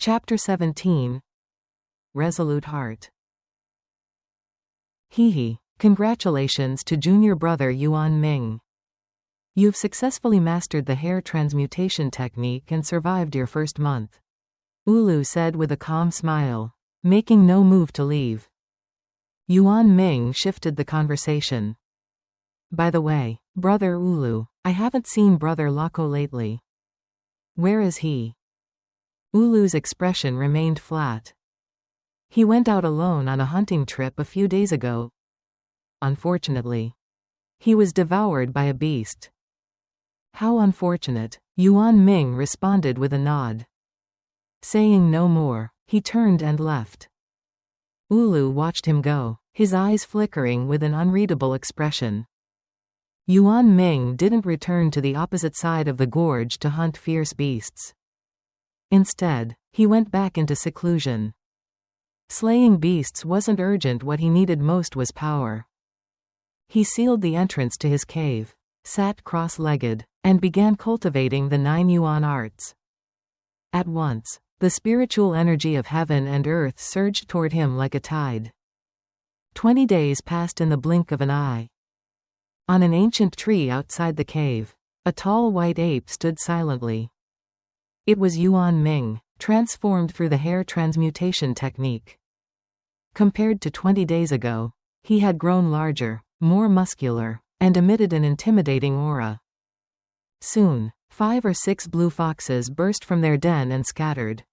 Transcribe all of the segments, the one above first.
Chapter 17. Resolute Heart. Hehe. Congratulations to junior brother Yuan Ming. You've successfully mastered the hair transmutation technique and survived your first month. Ulu said with a calm smile, making no move to leave. Yuan Ming shifted the conversation. By the way, brother Ulu, I haven't seen brother Lako lately. Where is he? Ulu's expression remained flat. He went out alone on a hunting trip a few days ago. Unfortunately, he was devoured by a beast. How unfortunate, Yuan Ming responded with a nod. Saying no more, he turned and left. Ulu watched him go, his eyes flickering with an unreadable expression. Yuan Ming didn't return to the opposite side of the gorge to hunt fierce beasts. Instead, he went back into seclusion. Slaying beasts wasn't urgent, what he needed most was power. He sealed the entrance to his cave, sat cross-legged, and began cultivating the 9 yuan arts. At once, the spiritual energy of heaven and earth surged toward him like a tide. 20 days passed in the blink of an eye. On an ancient tree outside the cave, a tall white ape stood silently. It was Yuan Ming, transformed through the hair transmutation technique. Compared to 20 days ago, he had grown larger, more muscular, and emitted an intimidating aura. Soon, 5 or 6 blue foxes burst from their den and scattered.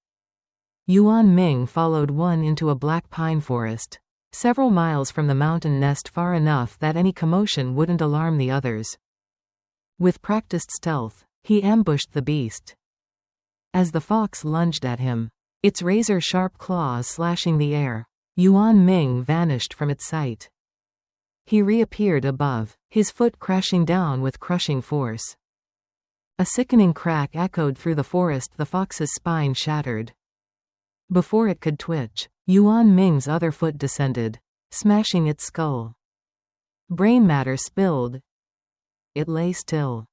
Yuan Ming followed one into a black pine forest, several miles from the mountain nest, far enough that any commotion wouldn't alarm the others. With practiced stealth, he ambushed the beast. As the fox lunged at him, its razor-sharp claws slashing the air, Yuan Ming vanished from its sight. He reappeared above, his foot crashing down with crushing force. A sickening crack echoed through the forest, the fox's spine shattered. Before it could twitch, Yuan Ming's other foot descended, smashing its skull. Brain matter spilled. It lay still.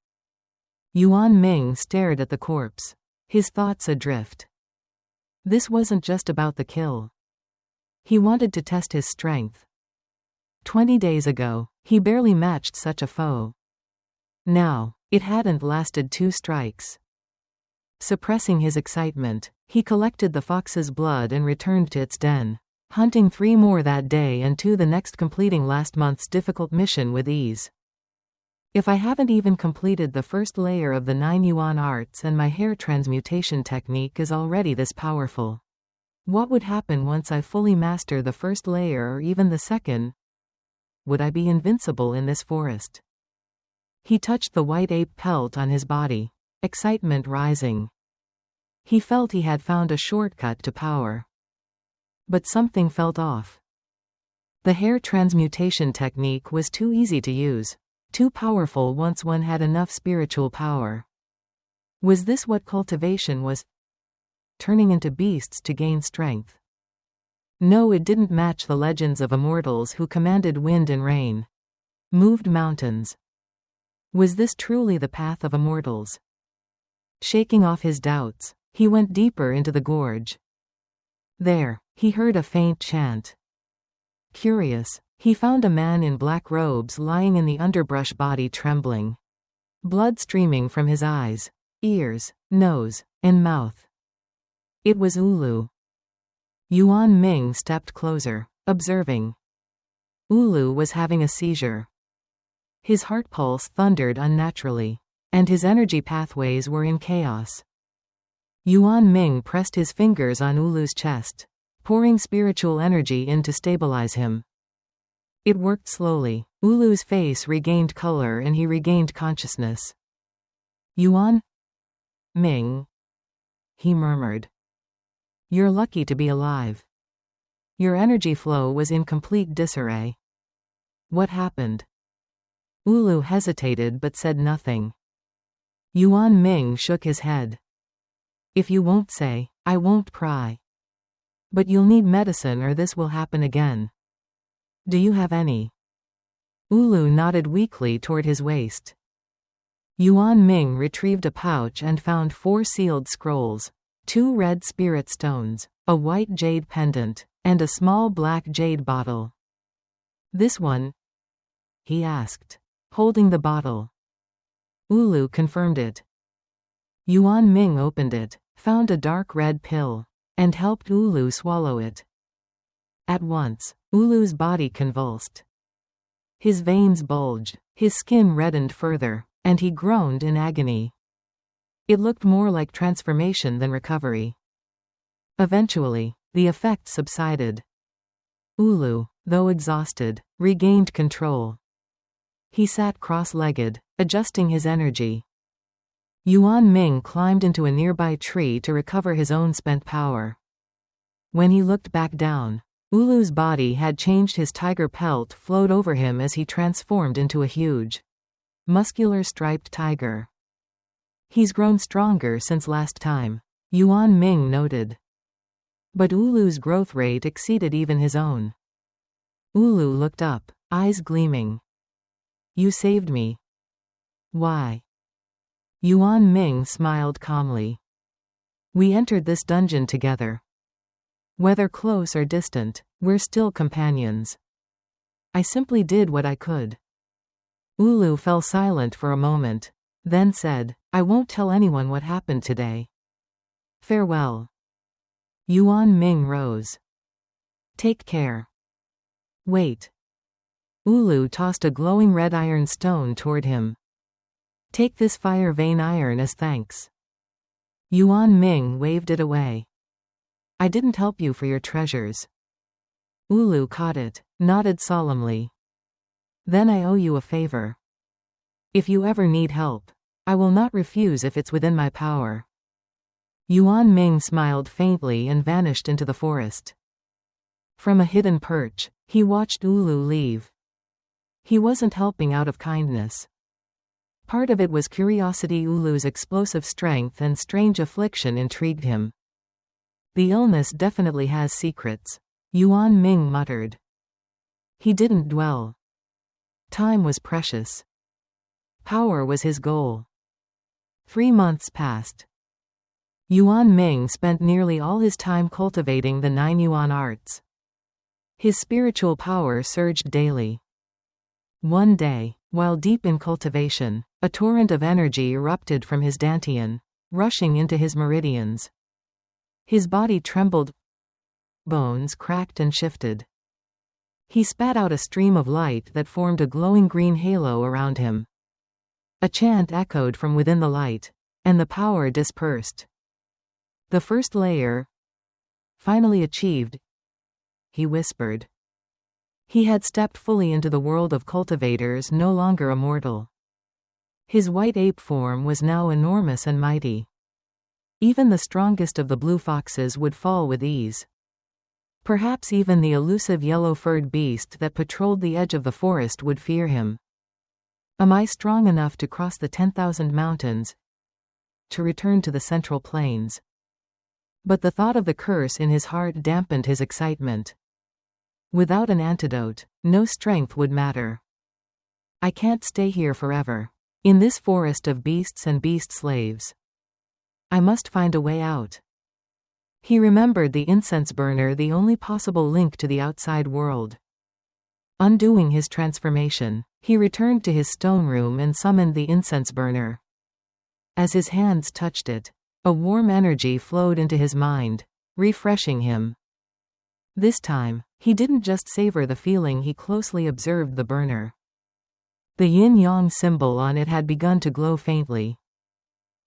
Yuan Ming stared at the corpse, his thoughts adrift. This wasn't just about the kill. He wanted to test his strength. 20 days ago, he barely matched such a foe. Now, it hadn't lasted 2 strikes. Suppressing his excitement, he collected the fox's blood and returned to its den, hunting 3 more that day and 2 the next, completing last month's difficult mission with ease. If I haven't even completed the first layer of the 9 yuan arts and my hair transmutation technique is already this powerful, what would happen once I fully master the first layer or even the second? Would I be invincible in this forest? He touched the white ape pelt on his body, excitement rising. He felt he had found a shortcut to power. But something felt off. The hair transmutation technique was too easy to use, too powerful once one had enough spiritual power. Was this what cultivation was? Turning into beasts to gain strength? No, it didn't match the legends of immortals who commanded wind and rain, moved mountains. Was this truly the path of immortals? Shaking off his doubts, he went deeper into the gorge. There, he heard a faint chant. Curious, he found a man in black robes lying in the underbrush, body trembling. Blood streaming from his eyes, ears, nose, and mouth. It was Ulu. Yuan Ming stepped closer, observing. Ulu was having a seizure. His heart pulse thundered unnaturally, and his energy pathways were in chaos. Yuan Ming pressed his fingers on Ulu's chest, pouring spiritual energy in to stabilize him. It worked slowly. Ulu's face regained color and he regained consciousness. Yuan Ming, he murmured. You're lucky to be alive. Your energy flow was in complete disarray. What happened? Ulu hesitated but said nothing. Yuan Ming shook his head. If you won't say, I won't pry. But you'll need medicine or this will happen again. Do you have any? Ulu nodded weakly toward his waist. Yuan Ming retrieved a pouch and found 4 sealed scrolls, 2 red spirit stones, a white jade pendant, and a small black jade bottle. This one? He asked, holding the bottle. Ulu confirmed it. Yuan Ming opened it, found a dark red pill, and helped Ulu swallow it. At once, Ulu's body convulsed. His veins bulged, his skin reddened further, and he groaned in agony. It looked more like transformation than recovery. Eventually, the effect subsided. Ulu, though exhausted, regained control. He sat cross-legged, adjusting his energy. Yuan Ming climbed into a nearby tree to recover his own spent power. When he looked back down, Ulu's body had changed. His tiger pelt flowed over him as he transformed into a huge, muscular striped tiger. He's grown stronger since last time, Yuan Ming noted. But Ulu's growth rate exceeded even his own. Ulu looked up, eyes gleaming. You saved me. Why? Yuan Ming smiled calmly. We entered this dungeon together. Whether close or distant, we're still companions. I simply did what I could. Ulu fell silent for a moment, then said, I won't tell anyone what happened today. Farewell. Yuan Ming rose. Take care. Wait. Ulu tossed a glowing red iron stone toward him. Take this fire vein iron as thanks. Yuan Ming waved it away. I didn't help you for your treasures. Ulu caught it, nodded solemnly. Then I owe you a favor. If you ever need help, I will not refuse if it's within my power. Yuan Ming smiled faintly and vanished into the forest. From a hidden perch, he watched Ulu leave. He wasn't helping out of kindness. Part of it was curiosity. Ulu's explosive strength and strange affliction intrigued him. The illness definitely has secrets, Yuan Ming muttered. He didn't dwell. Time was precious. Power was his goal. 3 months passed. Yuan Ming spent nearly all his time cultivating the 9 yuan arts. His spiritual power surged daily. One day, while deep in cultivation, a torrent of energy erupted from his dantian, rushing into his meridians. His body trembled. Bones cracked and shifted. He spat out a stream of light that formed a glowing green halo around him. A chant echoed from within the light, and the power dispersed. The first layer, finally achieved, he whispered. He had stepped fully into the world of cultivators, no longer immortal. His white ape form was now enormous and mighty. Even the strongest of the blue foxes would fall with ease. Perhaps even the elusive yellow-furred beast that patrolled the edge of the forest would fear him. Am I strong enough to cross the 10,000 mountains? To return to the central plains? But the thought of the curse in his heart dampened his excitement. Without an antidote, no strength would matter. I can't stay here forever, in this forest of beasts and beast slaves. I must find a way out. He remembered the incense burner, the only possible link to the outside world. Undoing his transformation, he returned to his stone room and summoned the incense burner. As his hands touched it, a warm energy flowed into his mind, refreshing him. This time, he didn't just savor the feeling, he closely observed the burner. The yin-yang symbol on it had begun to glow faintly.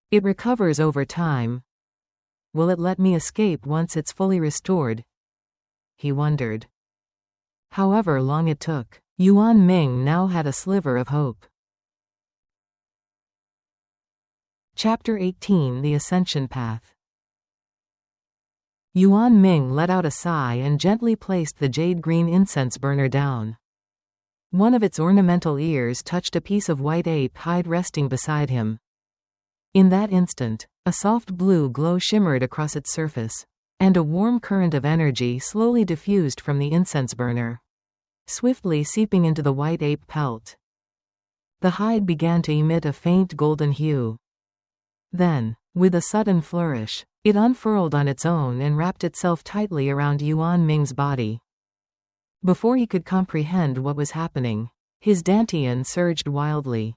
It recovers over time. Will it let me escape once it's fully restored? He wondered. However long it took, Yuan Ming now had a sliver of hope. Chapter 18: The Ascension Path. Yuan Ming let out a sigh and gently placed the jade-green incense burner down. One of its ornamental ears touched a piece of white ape hide resting beside him. In that instant, a soft blue glow shimmered across its surface, and a warm current of energy slowly diffused from the incense burner, swiftly seeping into the white ape pelt. The hide began to emit a faint golden hue. Then, with a sudden flourish, it unfurled on its own and wrapped itself tightly around Yuan Ming's body. Before he could comprehend what was happening, his dantian surged wildly.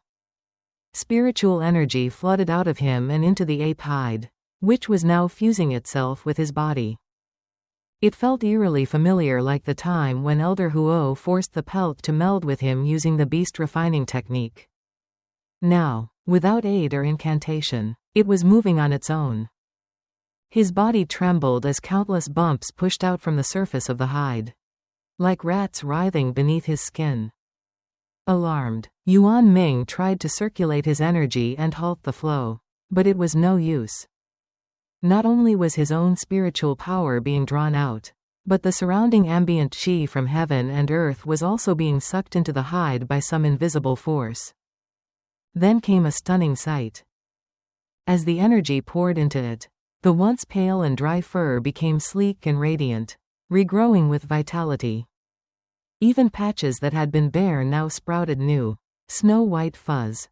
Spiritual energy flooded out of him and into the ape hide, which was now fusing itself with his body. It felt eerily familiar, like the time when Elder Huo forced the pelt to meld with him using the beast refining technique. Now, without aid or incantation, it was moving on its own. His body trembled as countless bumps pushed out from the surface of the hide, like rats writhing beneath his skin. Alarmed, Yuan Ming tried to circulate his energy and halt the flow, but it was no use. Not only was his own spiritual power being drawn out, but the surrounding ambient qi from heaven and earth was also being sucked into the hide by some invisible force. Then came a stunning sight. As the energy poured into it, the once pale and dry fur became sleek and radiant, regrowing with vitality. Even patches that had been bare now sprouted new, snow-white fuzz.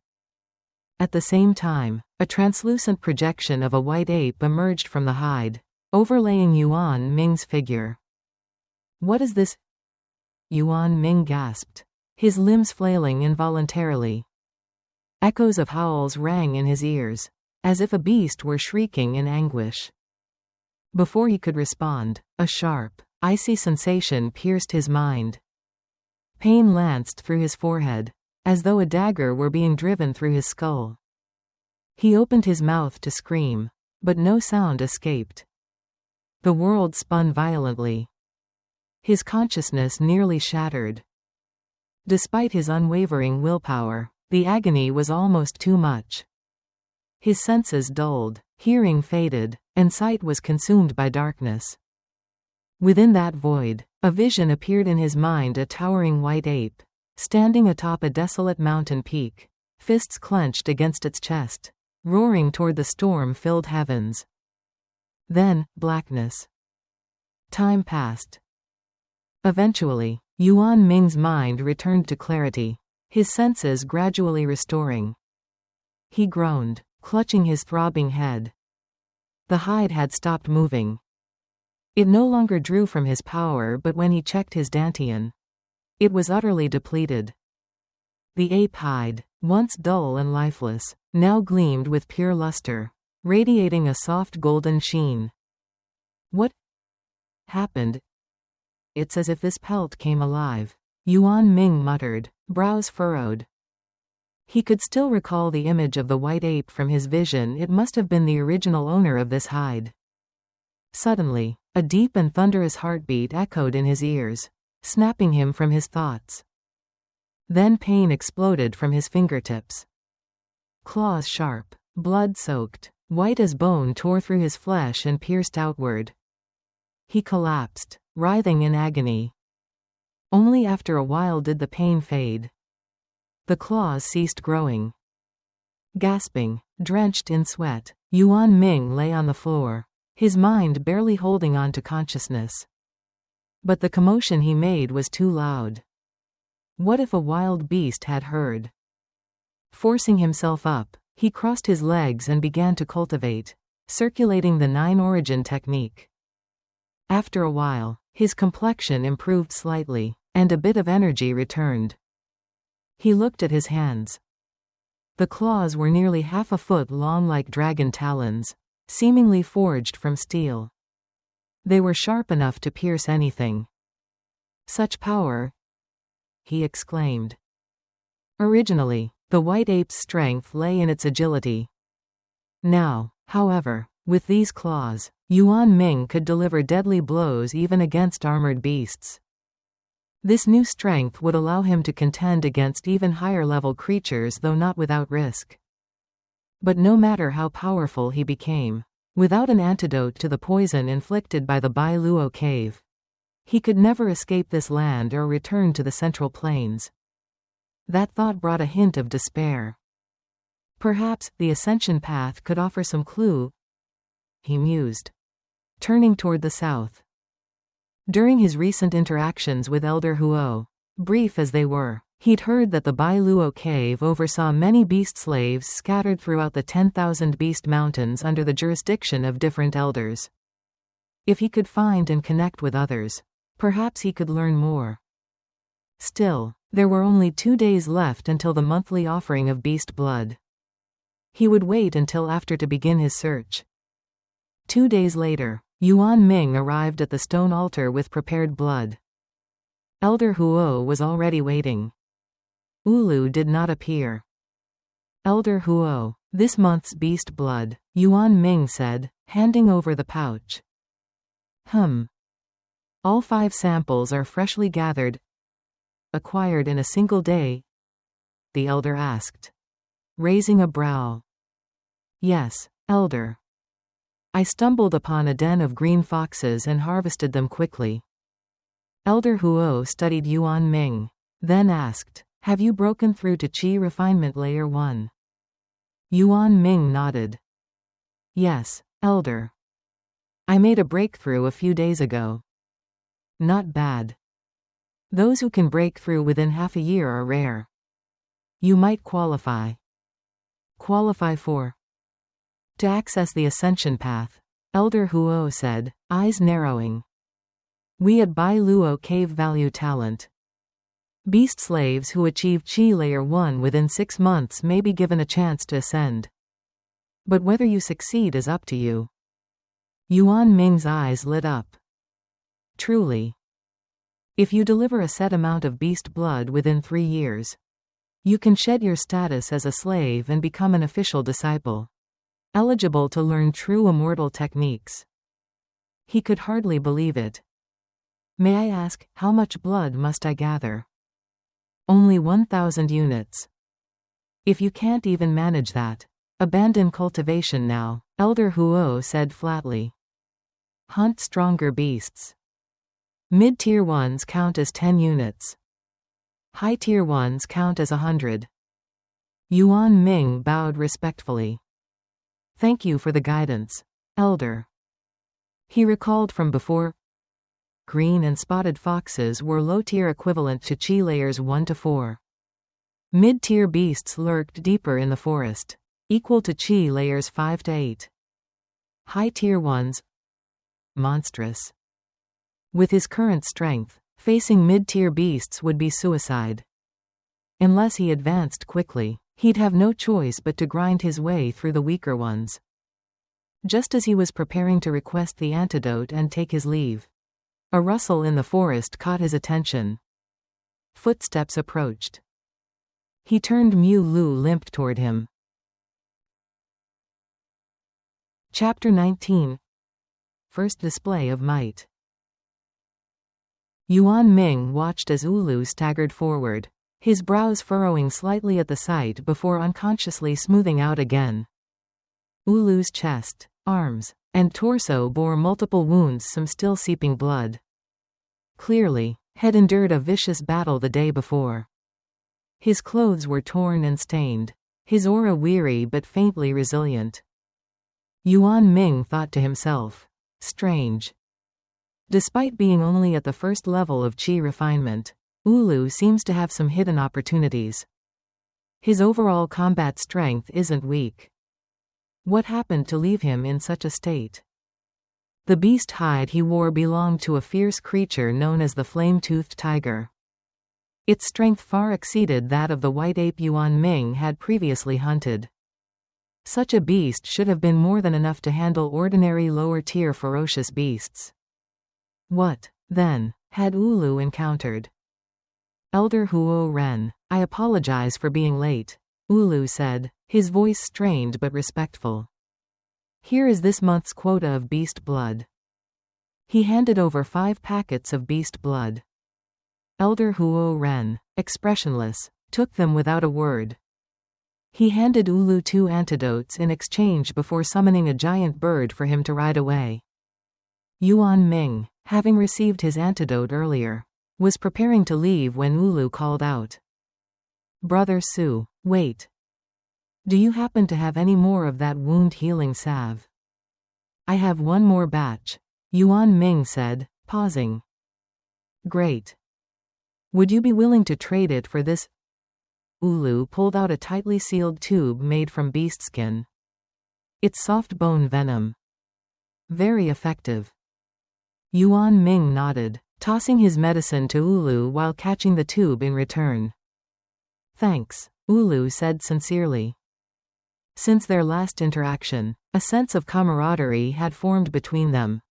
At the same time, a translucent projection of a white ape emerged from the hide, overlaying Yuan Ming's figure. "What is this?" Yuan Ming gasped, his limbs flailing involuntarily. Echoes of howls rang in his ears, as if a beast were shrieking in anguish. Before he could respond, a sharp, icy sensation pierced his mind. Pain lanced through his forehead, as though a dagger were being driven through his skull. He opened his mouth to scream, but no sound escaped. The world spun violently. His consciousness nearly shattered. Despite his unwavering willpower, the agony was almost too much. His senses dulled, hearing faded, and sight was consumed by darkness. Within that void, a vision appeared in his mind: a towering white ape, standing atop a desolate mountain peak, fists clenched against its chest, roaring toward the storm-filled heavens. Then, blackness. Time passed. Eventually, Yuan Ming's mind returned to clarity, his senses gradually restoring. He groaned, clutching his throbbing head. The hide had stopped moving. It no longer drew from his power, but when he checked his dantian, it was utterly depleted. The ape hide, once dull and lifeless, now gleamed with pure luster, radiating a soft golden sheen. "What happened? It's as if this pelt came alive," Yuan Ming muttered, brows furrowed. He could still recall the image of the white ape from his vision. It must have been the original owner of this hide. Suddenly, a deep and thunderous heartbeat echoed in his ears, snapping him from his thoughts. Then pain exploded from his fingertips. Claws sharp, blood-soaked, white as bone tore through his flesh and pierced outward. He collapsed, writhing in agony. Only after a while did the pain fade. The claws ceased growing. Gasping, drenched in sweat, Yuan Ming lay on the floor, his mind barely holding on to consciousness. But the commotion he made was too loud. What if a wild beast had heard? Forcing himself up, he crossed his legs and began to cultivate, circulating the 9 origin technique. After a while, his complexion improved slightly, and a bit of energy returned. He looked at his hands. The claws were nearly half a foot long, like dragon talons, seemingly forged from steel. They were sharp enough to pierce anything. "Such power!" he exclaimed. Originally, the white ape's strength lay in its agility. Now, however, with these claws, Yuan Ming could deliver deadly blows even against armored beasts. This new strength would allow him to contend against even higher-level creatures, though not without risk. But no matter how powerful he became, without an antidote to the poison inflicted by the Bai Luo cave, he could never escape this land or return to the Central Plains. That thought brought a hint of despair. Perhaps the ascension path could offer some clue, he mused, turning toward the south. During his recent interactions with Elder Huo, brief as they were, He'd heard that the Bai Luo cave oversaw many beast slaves scattered throughout the 10,000 beast mountains under the jurisdiction of different elders. If he could find and connect with others, perhaps he could learn more. Still, there were only 2 days left until the monthly offering of beast blood. He would wait until after to begin his search. 2 days later, Yuan Ming arrived at the stone altar with prepared blood. Elder Huo was already waiting. Ulu did not appear. Elder Huo, this month's beast blood, Yuan Ming said, handing over the pouch. All 5 samples are freshly gathered. Acquired in a single day? The elder asked, raising a brow. Yes, elder. I stumbled upon a den of green foxes and harvested them quickly. Elder Huo studied Yuan Ming, then asked, have you broken through to Qi Refinement Layer 1? Yuan Ming nodded. Yes, elder. I made a breakthrough a few days ago. Not bad. Those who can break through within half a year are rare. You might qualify. Qualify for? To access the ascension path, Elder Huo said, eyes narrowing. We at Bai Luo Cave value talent. Beast slaves who achieve Qi Layer 1 within 6 months may be given a chance to ascend. But whether you succeed is up to you. Yuan Ming's eyes lit up. Truly. If you deliver a set amount of beast blood within 3 years, you can shed your status as a slave and become an official disciple, eligible to learn true immortal techniques. He could hardly believe it. May I ask, how much blood must I gather? Only 1,000 units. If you can't even manage that, abandon cultivation now, Elder Huo said flatly. Hunt stronger beasts. Mid-tier ones count as 10 units. High-tier ones count as 100. Yuan Ming bowed respectfully. Thank you for the guidance, elder. He recalled from before. Green and spotted foxes were low-tier equivalent to Qi layers 1 to 4. Mid-tier beasts lurked deeper in the forest, equal to Qi layers 5 to 8. High-tier ones, monstrous. With his current strength, facing mid-tier beasts would be suicide. Unless he advanced quickly, he'd have no choice but to grind his way through the weaker ones. Just as he was preparing to request the antidote and take his leave, a rustle in the forest caught his attention. Footsteps approached. He turned. Mu Lu limped toward him. Chapter 19. First Display of Might. Yuan Ming watched as Ulu staggered forward, his brows furrowing slightly at the sight before unconsciously smoothing out again. Ulu's chest, arms, and torso bore multiple wounds, some still seeping blood. Clearly, had endured a vicious battle the day before. His clothes were torn and stained, his aura weary but faintly resilient. Yuan Ming thought to himself, strange. Despite being only at the first level of Qi refinement, Ulu seems to have some hidden opportunities. His overall combat strength isn't weak. What happened to leave him in such a state? The beast hide he wore belonged to a fierce creature known as the flame-toothed tiger. Its strength far exceeded that of the white ape Yuan Ming had previously hunted. Such a beast should have been more than enough to handle ordinary lower-tier ferocious beasts. What, then, had Ulu encountered? Elder Huo Ren, I apologize for being late, Ulu said, his voice strained but respectful. Here is this month's quota of beast blood. He handed over 5 packets of beast blood. Elder Huo Ren, expressionless, took them without a word. He handed Ulu 2 antidotes in exchange before summoning a giant bird for him to ride away. Yuan Ming, having received his antidote earlier, was preparing to leave when Ulu called out. Brother Su, wait. Do you happen to have any more of that wound-healing salve? I have 1 more batch, Yuan Ming said, pausing. Great. Would you be willing to trade it for this? Ulu pulled out a tightly sealed tube made from beast skin. It's soft bone venom. Very effective. Yuan Ming nodded, tossing his medicine to Ulu while catching the tube in return. Thanks, Ulu said sincerely. Since their last interaction, a sense of camaraderie had formed between them.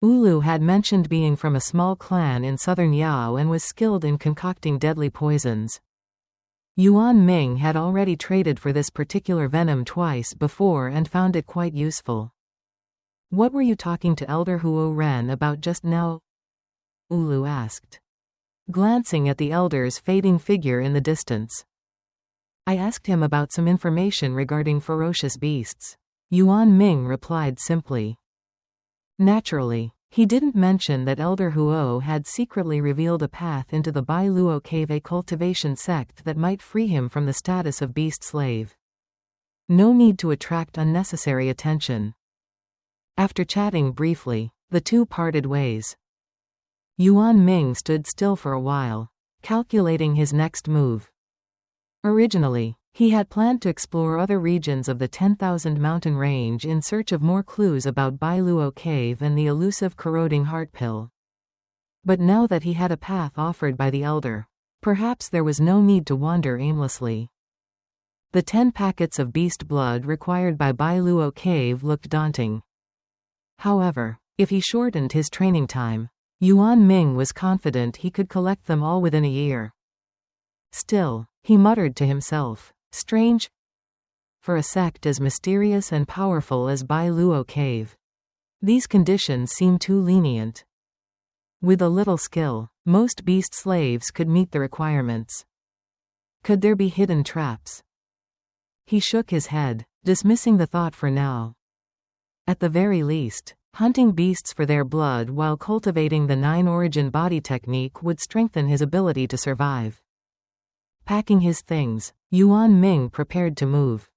Ulu had mentioned being from a small clan in southern Yao and was skilled in concocting deadly poisons. Yuan Ming had already traded for this particular venom twice before and found it quite useful. What were you talking to Elder Huo Ren about just now? Ulu asked, glancing at the elder's fading figure in the distance. I asked him about some information regarding ferocious beasts. Yuan Ming replied simply. Naturally, he didn't mention that Elder Huo had secretly revealed a path into the Bai Luo Cave, a cultivation sect that might free him from the status of beast slave. No need to attract unnecessary attention. After chatting briefly, the two parted ways. Yuan Ming stood still for a while, calculating his next move. Originally, he had planned to explore other regions of the 10,000 mountain range in search of more clues about Bai Luo Cave and the elusive corroding heart pill. But now that he had a path offered by the elder, perhaps there was no need to wander aimlessly. The 10 packets of beast blood required by Bai Luo Cave looked daunting. However, if he shortened his training time, Yuan Ming was confident he could collect them all within a year. Still, he muttered to himself, strange. For a sect as mysterious and powerful as Bai Luo Cave, these conditions seem too lenient. With a little skill, most beast slaves could meet the requirements. Could there be hidden traps? He shook his head, dismissing the thought for now. At the very least, hunting beasts for their blood while cultivating the 9-origin body technique would strengthen his ability to survive. Packing his things, Yuan Ming prepared to move.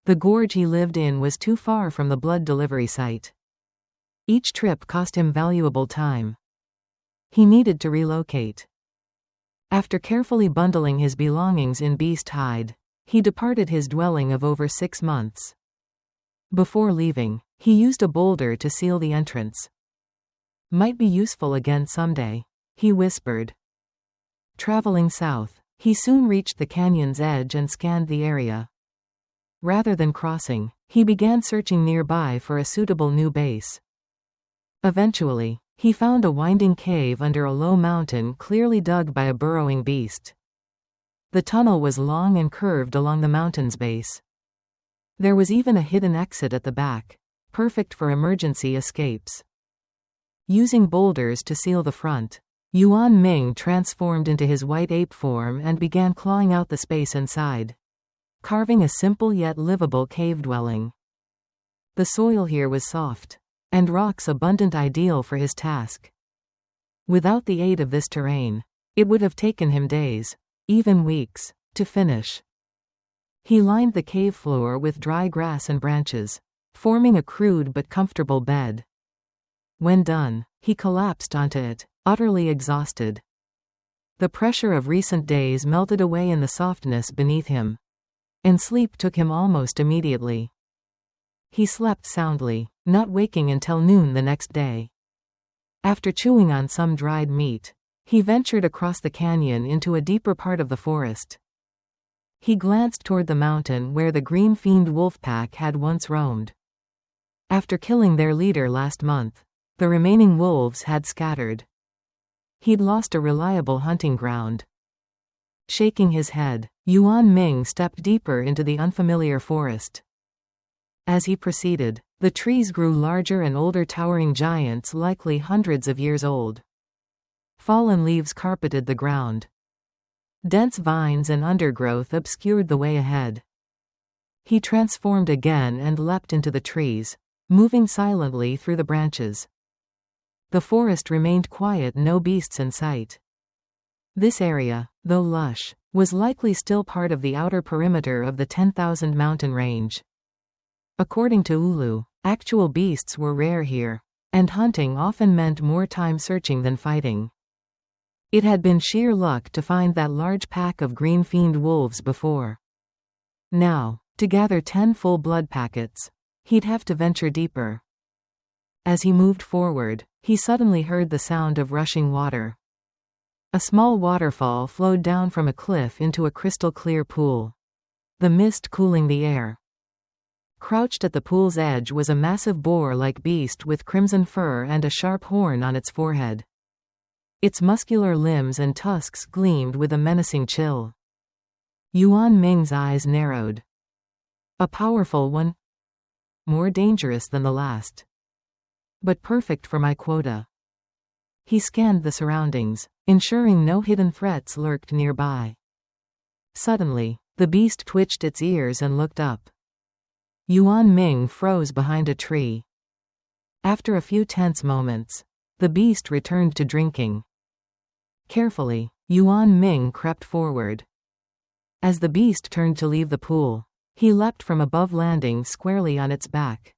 The gorge he lived in was too far from the blood delivery site. Each trip cost him valuable time. He needed to relocate. After carefully bundling his belongings in beast hide, he departed his dwelling of over 6 months. Before leaving, he used a boulder to seal the entrance. Might be useful again someday, he whispered. Traveling south, he soon reached the canyon's edge and scanned the area. Rather than crossing, he began searching nearby for a suitable new base. Eventually, he found a winding cave under a low mountain clearly dug by a burrowing beast. The tunnel was long and curved along the mountain's base. There was even a hidden exit at the back, perfect for emergency escapes. Using boulders to seal the front, Yuan Ming transformed into his white ape form and began clawing out the space inside, carving a simple yet livable cave dwelling. The soil here was soft, and rocks abundant, ideal for his task. Without the aid of this terrain, it would have taken him days, even weeks, to finish. He lined the cave floor with dry grass and branches, forming a crude but comfortable bed. When done, he collapsed onto it, utterly exhausted. The pressure of recent days melted away in the softness beneath him, and sleep took him almost immediately. He slept soundly, not waking until noon the next day. After chewing on some dried meat, he ventured across the canyon into a deeper part of the forest. He glanced toward the mountain where the Green Fiend wolf pack had once roamed. After killing their leader last month, the remaining wolves had scattered. He'd lost a reliable hunting ground. Shaking his head, Yuan Ming stepped deeper into the unfamiliar forest. As he proceeded, the trees grew larger and older, towering giants likely hundreds of years old. Fallen leaves carpeted the ground. Dense vines and undergrowth obscured the way ahead. He transformed again and leapt into the trees, moving silently through the branches. The forest remained quiet, no beasts in sight. This area, though lush, was likely still part of the outer perimeter of the 10,000 mountain range. According to Ulu, actual beasts were rare here, and hunting often meant more time searching than fighting. It had been sheer luck to find that large pack of green fiend wolves before. Now, to gather 10 full blood packets, he'd have to venture deeper. As he moved forward, he suddenly heard the sound of rushing water. A small waterfall flowed down from a cliff into a crystal-clear pool, the mist cooling the air. Crouched at the pool's edge was a massive boar-like beast with crimson fur and a sharp horn on its forehead. Its muscular limbs and tusks gleamed with a menacing chill. Yuan Ming's eyes narrowed. A powerful one? More dangerous than the last. But perfect for my quota. He scanned the surroundings, ensuring no hidden threats lurked nearby. Suddenly, the beast twitched its ears and looked up. Yuan Ming froze behind a tree. After a few tense moments, the beast returned to drinking. Carefully, Yuan Ming crept forward. As the beast turned to leave the pool, he leapt from above, landing squarely on its back.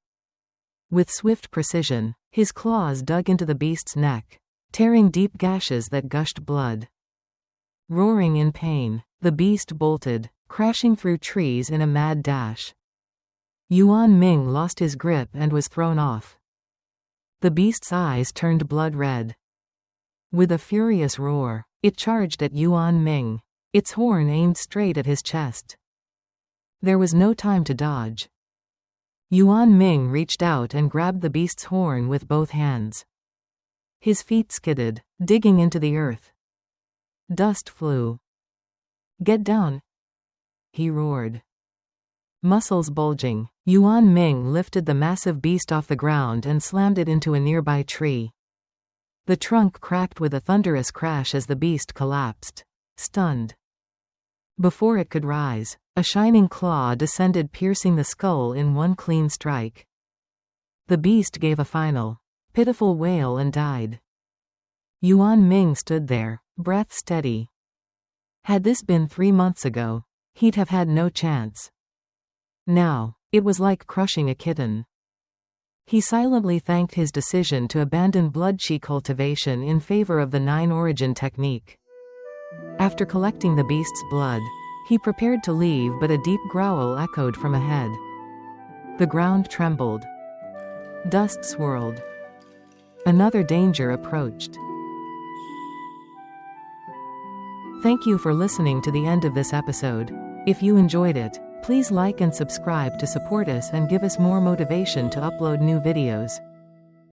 With swift precision, his claws dug into the beast's neck, tearing deep gashes that gushed blood. Roaring in pain, the beast bolted, crashing through trees in a mad dash. Yuan Ming lost his grip and was thrown off. The beast's eyes turned blood red. With a furious roar, it charged at Yuan Ming, its horn aimed straight at his chest. There was no time to dodge. Yuan Ming reached out and grabbed the beast's horn with both hands. His feet skidded, digging into the earth. Dust flew. "Get down!" he roared. Muscles bulging, Yuan Ming lifted the massive beast off the ground and slammed it into a nearby tree. The trunk cracked with a thunderous crash as the beast collapsed, stunned. Before it could rise, a shining claw descended, piercing the skull in one clean strike. The beast gave a final, pitiful wail and died. Yuan Ming stood there, breath steady. Had this been 3 months ago, he'd have had no chance. Now, it was like crushing a kitten. He silently thanked his decision to abandon blood-chi cultivation in favor of the 9-origin technique. After collecting the beast's blood, he prepared to leave, but a deep growl echoed from ahead. The ground trembled. Dust swirled. Another danger approached. Thank you for listening to the end of this episode. If you enjoyed it, please like and subscribe to support us and give us more motivation to upload new videos.